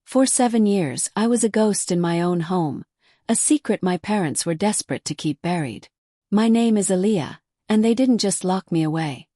For 7 years, I was a ghost in my own home, a secret my parents were desperate to keep buried. My name is Aaliyah, and they didn't just lock me away.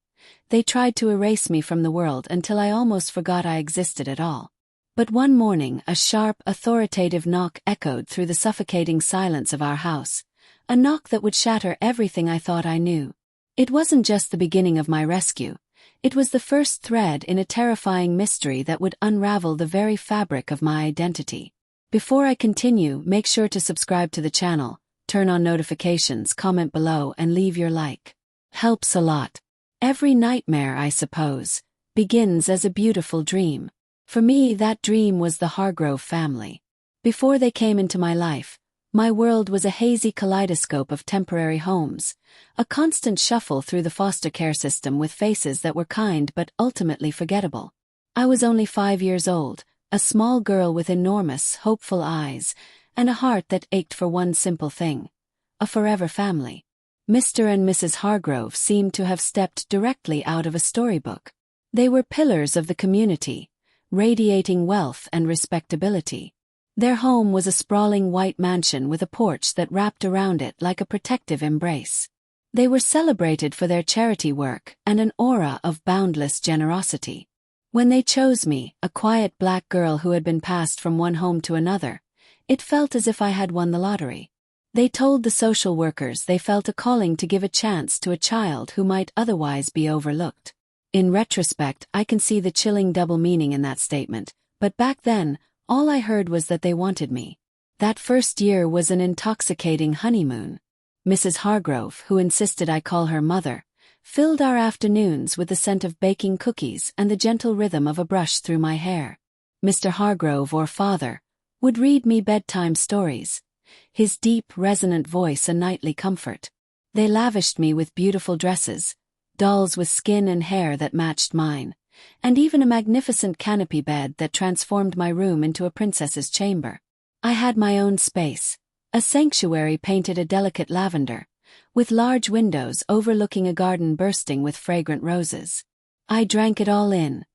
They tried to erase me from the world until I almost forgot I existed at all. But one morning, a sharp, authoritative knock echoed through the suffocating silence of our house, a knock that would shatter everything I thought I knew. It wasn't just the beginning of my rescue. It was the first thread in a terrifying mystery that would unravel the very fabric of my identity. Before I continue, make sure to subscribe to the channel, turn on notifications, comment below, and leave your like. Helps a lot. Every nightmare, I suppose, begins as a beautiful dream. For me, that dream was the Hargrove family. Before they came into my life, my world was a hazy kaleidoscope of temporary homes, a constant shuffle through the foster care system with faces that were kind but ultimately forgettable. I was only 5 years old, a small girl with enormous, hopeful eyes, and a heart that ached for one simple thing: a forever family. Mr. and Mrs. Hargrove seemed to have stepped directly out of a storybook. They were pillars of the community, radiating wealth and respectability. Their home was a sprawling white mansion with a porch that wrapped around it like a protective embrace. They were celebrated for their charity work and an aura of boundless generosity. When they chose me, a quiet black girl who had been passed from one home to another, it felt as if I had won the lottery. They told the social workers they felt a calling to give a chance to a child who might otherwise be overlooked. In retrospect, I can see the chilling double meaning in that statement, but back then, all I heard was that they wanted me. That first year was an intoxicating honeymoon. Mrs. Hargrove, who insisted I call her mother, filled our afternoons with the scent of baking cookies and the gentle rhythm of a brush through my hair. Mr. Hargrove, or father, would read me bedtime stories, his deep, resonant voice a nightly comfort. They lavished me with beautiful dresses, dolls with skin and hair that matched mine, and even a magnificent canopy bed that transformed my room into a princess's chamber. I had my own space, a sanctuary painted a delicate lavender, with large windows overlooking a garden bursting with fragrant roses. I drank it all in,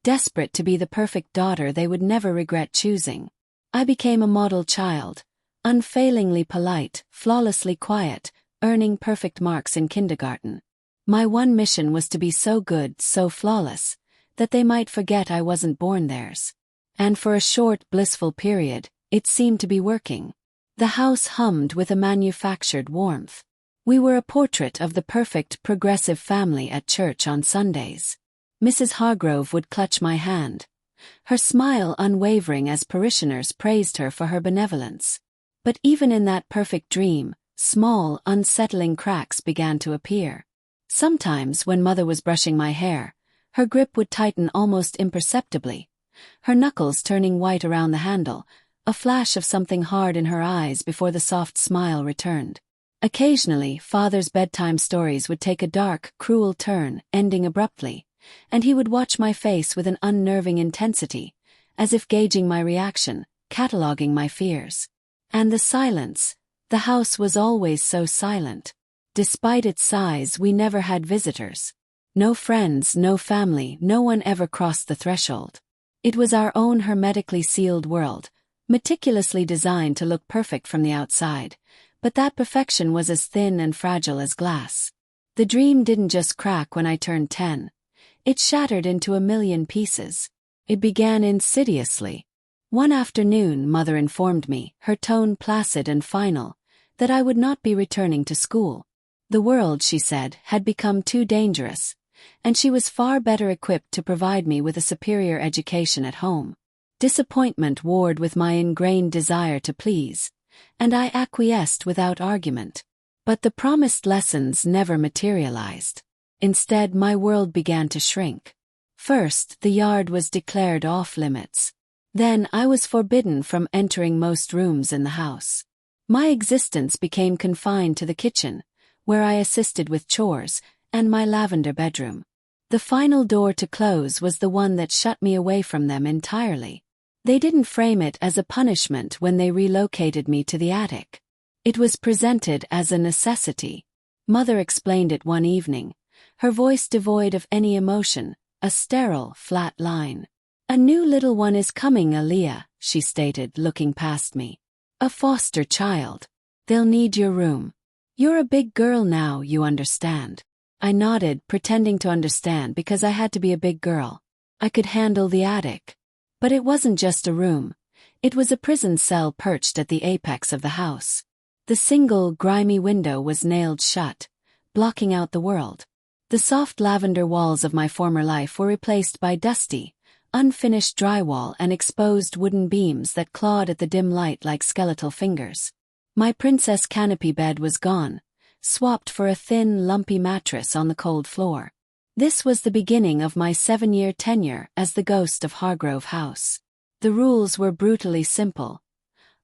desperate to be the perfect daughter they would never regret choosing. I became a model child, unfailingly polite, flawlessly quiet, earning perfect marks in kindergarten. My one mission was to be so good, so flawless, that they might forget I wasn't born theirs. And for a short, blissful period, it seemed to be working. The house hummed with a manufactured warmth. We were a portrait of the perfect, progressive family at church on Sundays. Mrs. Hargrove would clutch my hand, her smile unwavering as parishioners praised her for her benevolence. But even in that perfect dream, small, unsettling cracks began to appear. Sometimes, when Mother was brushing my hair, her grip would tighten almost imperceptibly, her knuckles turning white around the handle, a flash of something hard in her eyes before the soft smile returned. Occasionally, Father's bedtime stories would take a dark, cruel turn, ending abruptly, and he would watch my face with an unnerving intensity, as if gauging my reaction, cataloging my fears. And the silence. The house was always so silent. Despite its size, we never had visitors. No friends, no family, no one ever crossed the threshold. It was our own hermetically sealed world, meticulously designed to look perfect from the outside, but that perfection was as thin and fragile as glass. The dream didn't just crack when I turned 10. It shattered into a million pieces. It began insidiously. One afternoon, Mother informed me, her tone placid and final, that I would not be returning to school. The world, she said, had become too dangerous, and she was far better equipped to provide me with a superior education at home. Disappointment warred with my ingrained desire to please, and I acquiesced without argument. But the promised lessons never materialized. Instead, my world began to shrink. First, the yard was declared off-limits. Then I was forbidden from entering most rooms in the house. My existence became confined to the kitchen, where I assisted with chores, and my lavender bedroom. The final door to close was the one that shut me away from them entirely. They didn't frame it as a punishment when they relocated me to the attic. It was presented as a necessity. Mother explained it one evening, her voice devoid of any emotion, a sterile, flat line. "A new little one is coming, Aaliyah," she stated, looking past me. A foster child. They'll need your room. You're a big girl now, you understand. I nodded, pretending to understand because I had to be a big girl. I could handle the attic. But it wasn't just a room. It was a prison cell perched at the apex of the house. The single, grimy window was nailed shut, blocking out the world. The soft lavender walls of my former life were replaced by dusty, unfinished drywall and exposed wooden beams that clawed at the dim light like skeletal fingers. My princess canopy bed was gone, swapped for a thin, lumpy mattress on the cold floor. This was the beginning of my 7-year tenure as the ghost of Hargrove House. The rules were brutally simple.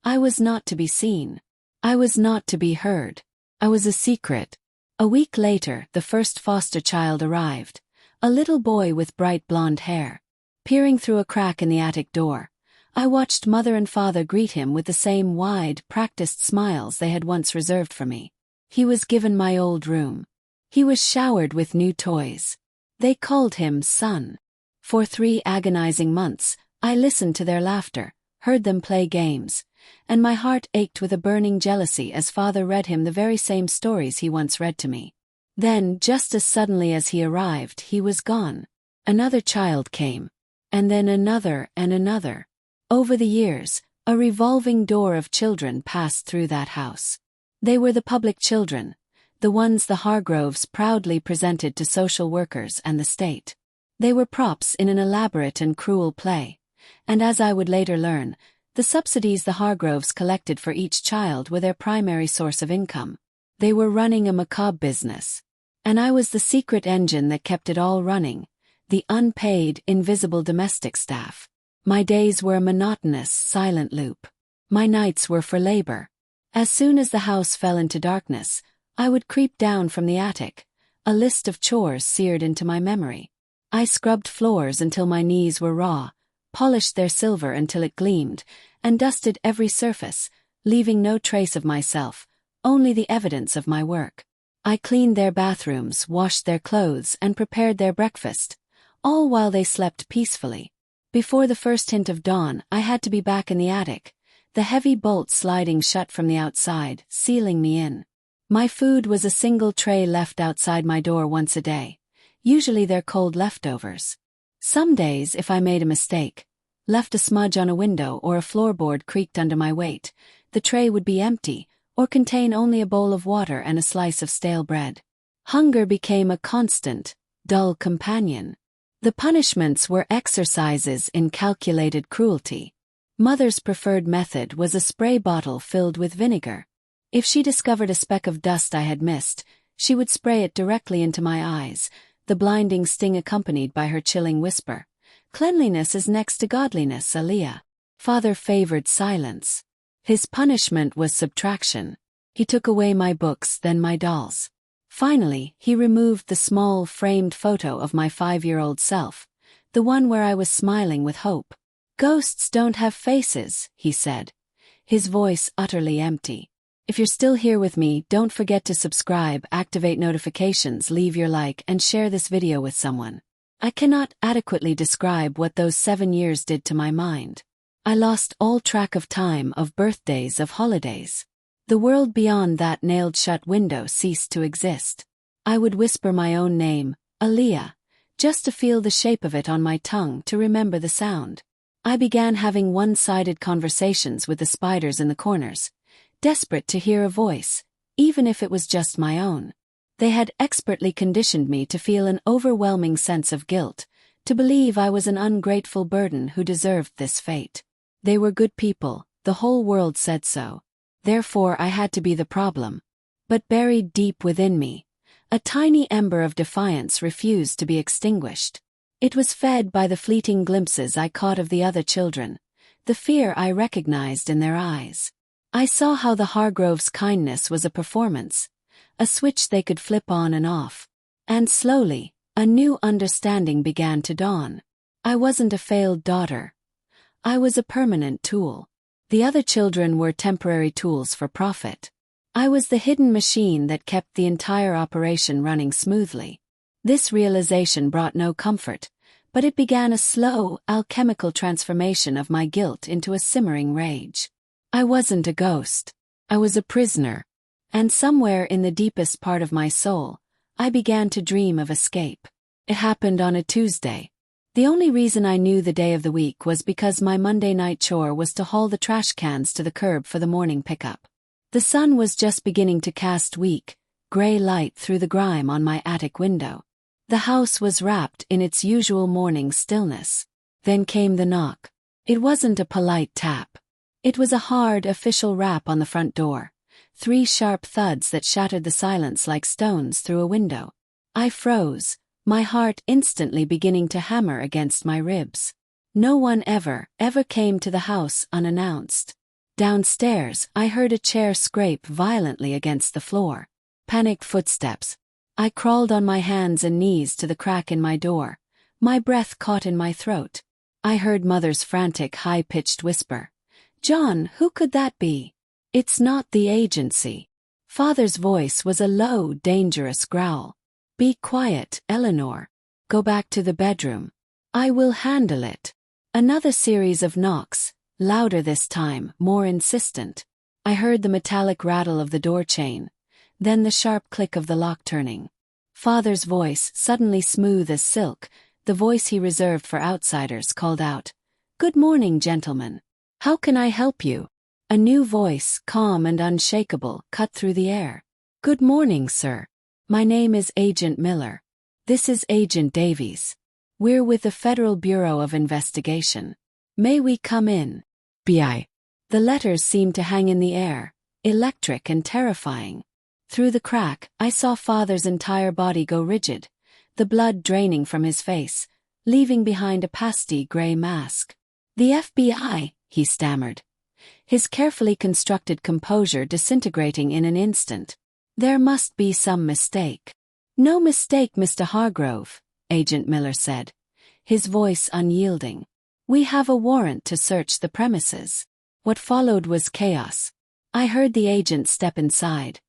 I was not to be seen. I was not to be heard. I was a secret. A week later, the first foster child arrived, a little boy with bright blonde hair. Peering through a crack in the attic door, I watched mother and father greet him with the same wide, practiced smiles they had once reserved for me. He was given my old room. He was showered with new toys. They called him son. For 3 agonizing months, I listened to their laughter, heard them play games, and my heart ached with a burning jealousy as father read him the very same stories he once read to me. Then, just as suddenly as he arrived, he was gone. Another child came. And then another and another. Over the years, a revolving door of children passed through that house. They were the public children, the ones the Hargroves proudly presented to social workers and the state. They were props in an elaborate and cruel play, and as I would later learn, the subsidies the Hargroves collected for each child were their primary source of income. They were running a macabre business. And I was the secret engine that kept it all running. The unpaid, invisible domestic staff. My days were a monotonous, silent loop. My nights were for labor. As soon as the house fell into darkness, I would creep down from the attic, a list of chores seared into my memory. I scrubbed floors until my knees were raw, polished their silver until it gleamed, and dusted every surface, leaving no trace of myself, only the evidence of my work. I cleaned their bathrooms, washed their clothes, and prepared their breakfast, all while they slept peacefully. Before the first hint of dawn, I had to be back in the attic, the heavy bolt sliding shut from the outside, sealing me in. My food was a single tray left outside my door once a day, usually their cold leftovers. Some days, if I made a mistake, left a smudge on a window or a floorboard creaked under my weight, the tray would be empty, or contain only a bowl of water and a slice of stale bread. Hunger became a constant, dull companion. The punishments were exercises in calculated cruelty. Mother's preferred method was a spray bottle filled with vinegar. If she discovered a speck of dust I had missed, she would spray it directly into my eyes, the blinding sting accompanied by her chilling whisper. "Cleanliness is next to godliness, Aaliyah." Father favored silence. His punishment was subtraction. He took away my books, then my dolls. Finally, he removed the small, framed photo of my 5-year-old self, the one where I was smiling with hope. "Ghosts don't have faces," he said, his voice utterly empty. "If you're still here with me, don't forget to subscribe, activate notifications, leave your like, and share this video with someone." I cannot adequately describe what those 7 years did to my mind. I lost all track of time, of birthdays, of holidays. The world beyond that nailed-shut window ceased to exist. I would whisper my own name, Aaliyah, just to feel the shape of it on my tongue, to remember the sound. I began having one-sided conversations with the spiders in the corners, desperate to hear a voice, even if it was just my own. They had expertly conditioned me to feel an overwhelming sense of guilt, to believe I was an ungrateful burden who deserved this fate. They were good people, the whole world said so. Therefore I had to be the problem. But buried deep within me, a tiny ember of defiance refused to be extinguished. It was fed by the fleeting glimpses I caught of the other children, the fear I recognized in their eyes. I saw how the Hargroves' kindness was a performance, a switch they could flip on and off. And slowly, a new understanding began to dawn. I wasn't a failed daughter. I was a permanent tool. The other children were temporary tools for profit. I was the hidden machine that kept the entire operation running smoothly. This realization brought no comfort, but it began a slow, alchemical transformation of my guilt into a simmering rage. I wasn't a ghost. I was a prisoner. And somewhere in the deepest part of my soul, I began to dream of escape. It happened on a Tuesday. The only reason I knew the day of the week was because my Monday night chore was to haul the trash cans to the curb for the morning pickup. The sun was just beginning to cast weak, gray light through the grime on my attic window. The house was wrapped in its usual morning stillness. Then came the knock. It wasn't a polite tap. It was a hard, official rap on the front door. 3 sharp thuds that shattered the silence like stones through a window. I froze, my heart instantly beginning to hammer against my ribs. No one ever came to the house unannounced. Downstairs, I heard a chair scrape violently against the floor. Panicked footsteps. I crawled on my hands and knees to the crack in my door, my breath caught in my throat. I heard Mother's frantic, high-pitched whisper. "John, who could that be? It's not the agency." Father's voice was a low, dangerous growl. "Be quiet, Eleanor. Go back to the bedroom. I will handle it." Another series of knocks, louder this time, more insistent. I heard the metallic rattle of the door chain, then the sharp click of the lock turning. Father's voice, suddenly smooth as silk, the voice he reserved for outsiders, called out, "Good morning, gentlemen. How can I help you?" A new voice, calm and unshakable, cut through the air. "Good morning, sir. My name is Agent Miller. This is Agent Davies. We're with the Federal Bureau of Investigation. May we come in?" "BI." The letters seemed to hang in the air, electric and terrifying. Through the crack, I saw Father's entire body go rigid, the blood draining from his face, leaving behind a pasty gray mask. "The FBI," he stammered, his carefully constructed composure disintegrating in an instant. "There must be some mistake." "No mistake, Mr. Hargrove," Agent Miller said, his voice unyielding. "We have a warrant to search the premises." What followed was chaos. I heard the agent step inside,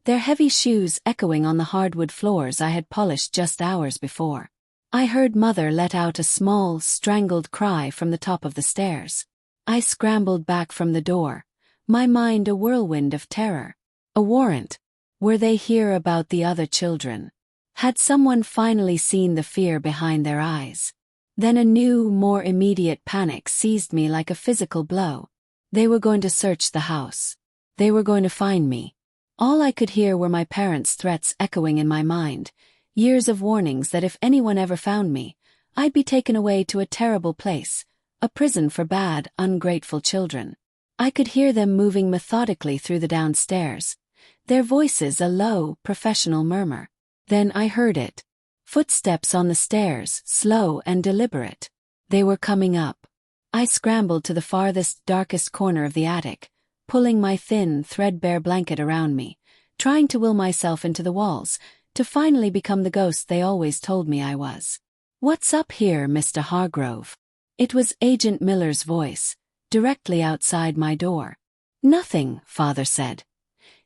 their heavy shoes echoing on the hardwood floors I had polished just hours before. I heard Mother let out a small, strangled cry from the top of the stairs. I scrambled back from the door, my mind a whirlwind of terror. A warrant. Were they here about the other children? Had someone finally seen the fear behind their eyes? Then a new, more immediate panic seized me like a physical blow. They were going to search the house. They were going to find me. All I could hear were my parents' threats echoing in my mind, years of warnings that if anyone ever found me, I'd be taken away to a terrible place, a prison for bad, ungrateful children. I could hear them moving methodically through the downstairs, their voices a low, professional murmur. Then I heard it. Footsteps on the stairs, slow and deliberate. They were coming up. I scrambled to the farthest, darkest corner of the attic, pulling my thin, threadbare blanket around me, trying to will myself into the walls, to finally become the ghost they always told me I was. "What's up here, Mr. Hargrove?" It was Agent Miller's voice, directly outside my door. "Nothing," Father said,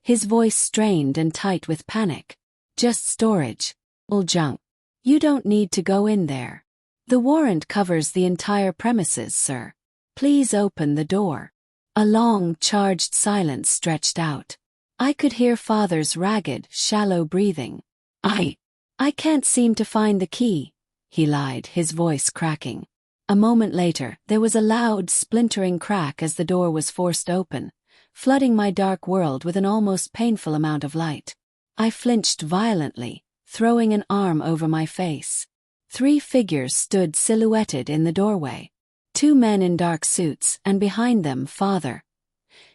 his voice strained and tight with panic. "Just storage. Old junk. You don't need to go in there. The warrant covers the entire premises, sir. Please open the door." A long, charged silence stretched out. I could hear Father's ragged, shallow breathing. I can't seem to find the key," he lied, his voice cracking. A moment later, there was a loud, splintering crack as the door was forced open, flooding my dark world with an almost painful amount of light. I flinched violently, throwing an arm over my face. 3 figures stood silhouetted in the doorway. 2 men in dark suits, and behind them, Father.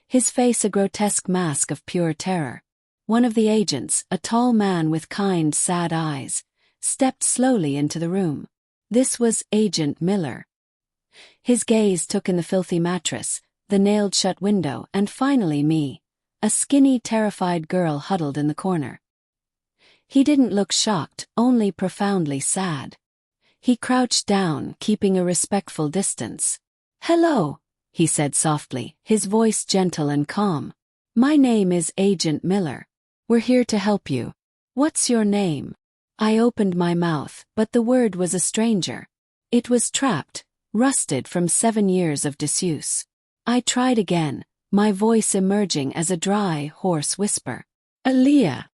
His face a grotesque mask of pure terror. One of the agents, a tall man with kind, sad eyes, stepped slowly into the room. This was Agent Miller. His gaze took in the filthy mattress, the nailed-shut window, and finally me, a skinny, terrified girl huddled in the corner. He didn't look shocked, only profoundly sad. He crouched down, keeping a respectful distance. "Hello," he said softly, his voice gentle and calm. "My name is Agent Miller. We're here to help you. What's your name?" I opened my mouth, but the word was a stranger. It was trapped, rusted from 7 years of disuse. I tried again, my voice emerging as a dry, hoarse whisper. Aaliyah.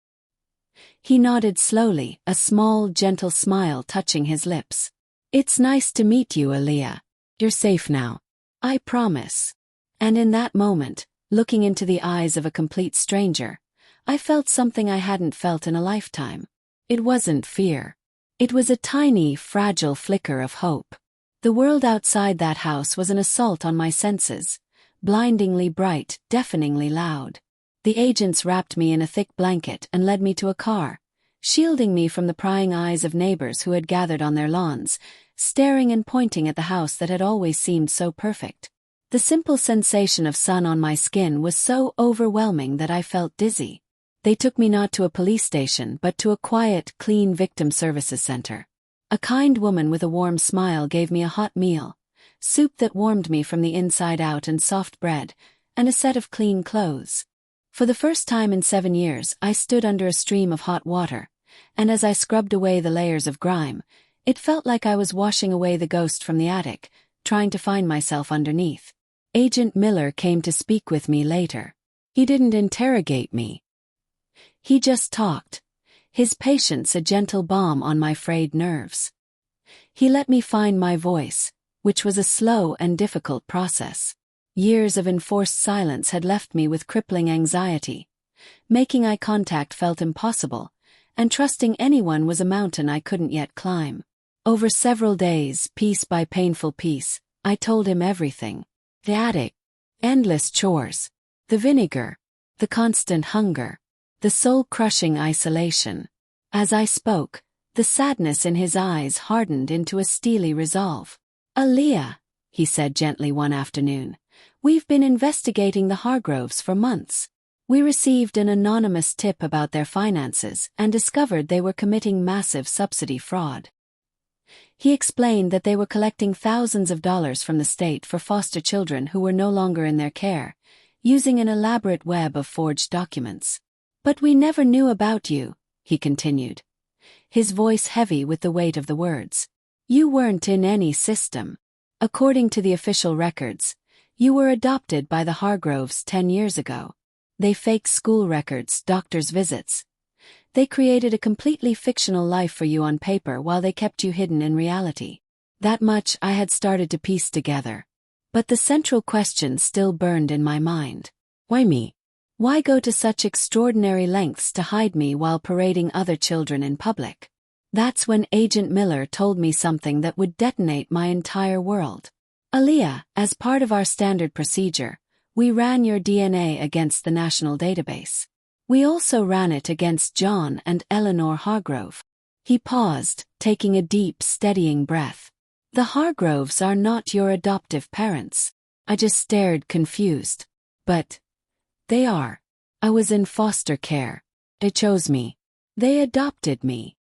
He nodded slowly, a small, gentle smile touching his lips. It's nice to meet you, Aaliyah. You're safe now. I promise. And in that moment, looking into the eyes of a complete stranger, I felt something I hadn't felt in a lifetime. It wasn't fear. It was a tiny, fragile flicker of hope. The world outside that house was an assault on my senses, blindingly bright, deafeningly loud. The agents wrapped me in a thick blanket and led me to a car, shielding me from the prying eyes of neighbors who had gathered on their lawns, staring and pointing at the house that had always seemed so perfect. The simple sensation of sun on my skin was so overwhelming that I felt dizzy. They took me not to a police station but to a quiet, clean victim services center. A kind woman with a warm smile gave me a hot meal, soup that warmed me from the inside out and soft bread, and a set of clean clothes. For the first time in 7 years, I stood under a stream of hot water, and as I scrubbed away the layers of grime, it felt like I was washing away the ghost from the attic, trying to find myself underneath. Agent Miller came to speak with me later. He didn't interrogate me. He just talked, his patience a gentle balm on my frayed nerves. He let me find my voice, which was a slow and difficult process. Years of enforced silence had left me with crippling anxiety. Making eye contact felt impossible, and trusting anyone was a mountain I couldn't yet climb. Over several days, piece by painful piece, I told him everything. The attic, endless chores, the vinegar, the constant hunger, the soul-crushing isolation. As I spoke, the sadness in his eyes hardened into a steely resolve. Aaliyah, he said gently one afternoon, we've been investigating the Hargroves for months. We received an anonymous tip about their finances and discovered they were committing massive subsidy fraud. He explained that they were collecting thousands of dollars from the state for foster children who were no longer in their care, using an elaborate web of forged documents. But we never knew about you, he continued, his voice heavy with the weight of the words. You weren't in any system. According to the official records, you were adopted by the Hargroves 10 years ago. They faked school records, doctor's visits. They created a completely fictional life for you on paper while they kept you hidden in reality. That much I had started to piece together. But the central question still burned in my mind. Why me? Why go to such extraordinary lengths to hide me while parading other children in public? That's when Agent Miller told me something that would detonate my entire world. Aaliyah, as part of our standard procedure, we ran your DNA against the national database. We also ran it against John and Eleanor Hargrove. He paused, taking a deep, steadying breath. The Hargroves are not your adoptive parents. I just stared confused. But they are. I was in foster care. They chose me. They adopted me.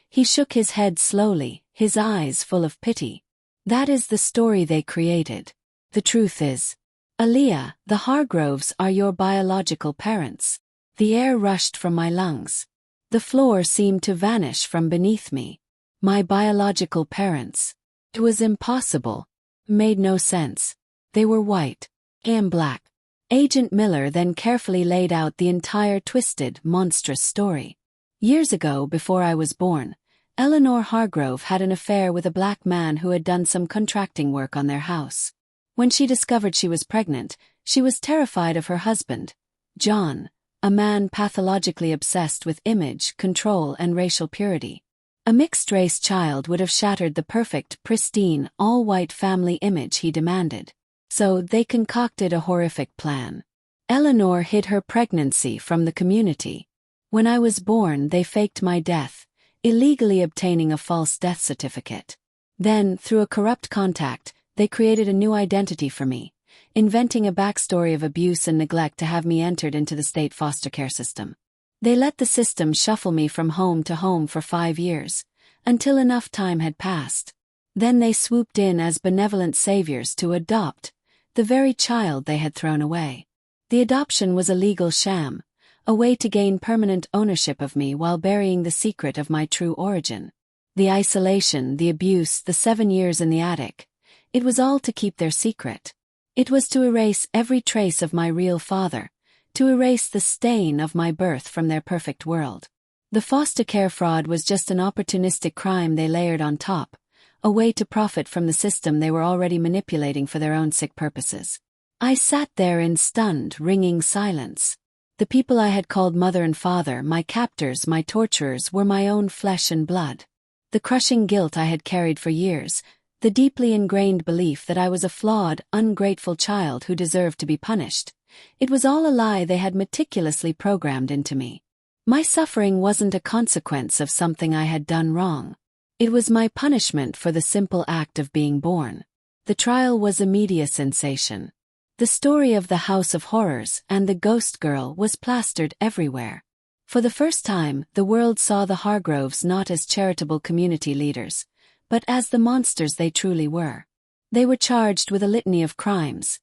He shook his head slowly, his eyes full of pity. That is the story they created. The truth is, Aaliyah, the Hargroves are your biological parents. The air rushed from my lungs. The floor seemed to vanish from beneath me. My biological parents. It was impossible. Made no sense. They were white. I am black. Agent Miller then carefully laid out the entire twisted, monstrous story. Years ago, before I was born, Eleanor Hargrove had an affair with a black man who had done some contracting work on their house. When she discovered she was pregnant, she was terrified of her husband, John, a man pathologically obsessed with image, control, and racial purity. A mixed-race child would have shattered the perfect, pristine, all-white family image he demanded. So they concocted a horrific plan. Eleanor hid her pregnancy from the community. When I was born, they faked my death, illegally obtaining a false death certificate. Then, through a corrupt contact, they created a new identity for me, inventing a backstory of abuse and neglect to have me entered into the state foster care system. They let the system shuffle me from home to home for 5 years, until enough time had passed. Then they swooped in as benevolent saviors to adopt the very child they had thrown away. The adoption was a legal sham, a way to gain permanent ownership of me while burying the secret of my true origin. The isolation, the abuse, the 7 years in the attic. It was all to keep their secret. It was to erase every trace of my real father, to erase the stain of my birth from their perfect world. The foster care fraud was just an opportunistic crime they layered on top, a way to profit from the system they were already manipulating for their own sick purposes. I sat there in stunned, ringing silence. The people I had called mother and father, my captors, my torturers, were my own flesh and blood. The crushing guilt I had carried for years, the deeply ingrained belief that I was a flawed, ungrateful child who deserved to be punished. It was all a lie they had meticulously programmed into me. My suffering wasn't a consequence of something I had done wrong. It was my punishment for the simple act of being born. The trial was a media sensation. The story of the House of Horrors and the ghost girl was plastered everywhere. For the first time, the world saw the Hargroves not as charitable community leaders, but as the monsters they truly were. They were charged with a litany of crimes: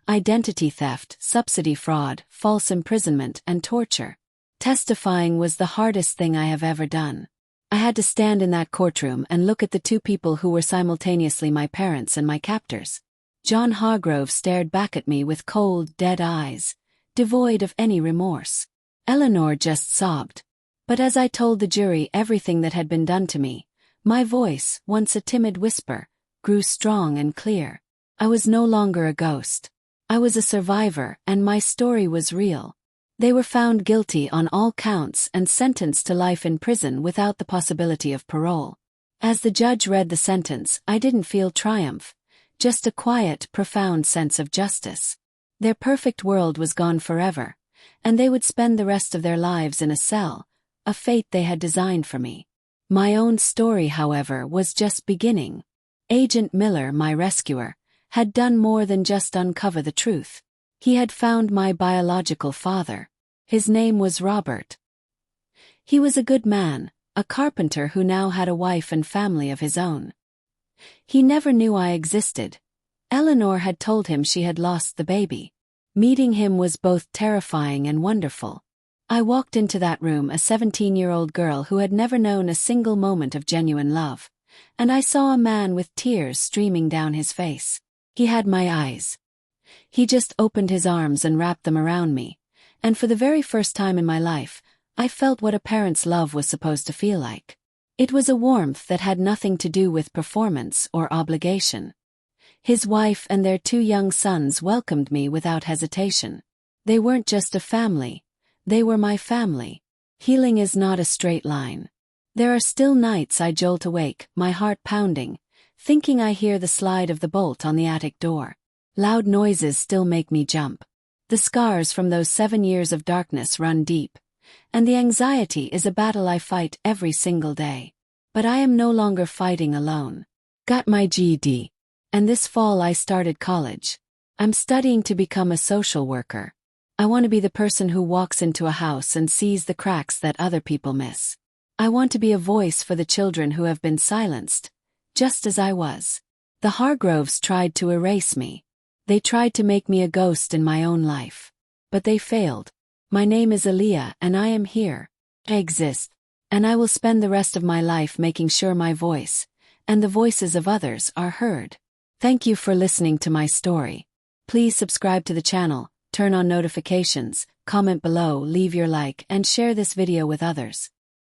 identity theft, subsidy fraud, false imprisonment, and torture. Testifying was the hardest thing I have ever done. I had to stand in that courtroom and look at the two people who were simultaneously my parents and my captors. John Hargrove stared back at me with cold, dead eyes, devoid of any remorse. Eleanor just sobbed. But as I told the jury everything that had been done to me, my voice, once a timid whisper, grew strong and clear. I was no longer a ghost. I was a survivor, and my story was real. They were found guilty on all counts and sentenced to life in prison without the possibility of parole. As the judge read the sentence, I didn't feel triumph, just a quiet, profound sense of justice. Their perfect world was gone forever, and they would spend the rest of their lives in a cell, a fate they had designed for me. My own story, however, was just beginning. Agent Miller, my rescuer, had done more than just uncover the truth. He had found my biological father. His name was Robert. He was a good man, a carpenter who now had a wife and family of his own. He never knew I existed. Eleanor had told him she had lost the baby. Meeting him was both terrifying and wonderful. I walked into that room, a 17-year-old girl who had never known a single moment of genuine love, and I saw a man with tears streaming down his face. He had my eyes. He just opened his arms and wrapped them around me, and for the very first time in my life, I felt what a parent's love was supposed to feel like. It was a warmth that had nothing to do with performance or obligation. His wife and their 2 young sons welcomed me without hesitation. They weren't just a family. They were my family. Healing is not a straight line. There are still nights I jolt awake, my heart pounding, thinking I hear the slide of the bolt on the attic door. Loud noises still make me jump. The scars from those 7 years of darkness run deep, and the anxiety is a battle I fight every single day. But I am no longer fighting alone. Got my GED. And this fall I started college. I'm studying to become a social worker. I want to be the person who walks into a house and sees the cracks that other people miss. I want to be a voice for the children who have been silenced, just as I was. The Hargroves tried to erase me. They tried to make me a ghost in my own life. But they failed. My name is Aaliyah, and I am here. I exist. And I will spend the rest of my life making sure my voice, and the voices of others, are heard. Thank you for listening to my story. Please subscribe to the channel, turn on notifications, comment below, leave your like, and share this video with others.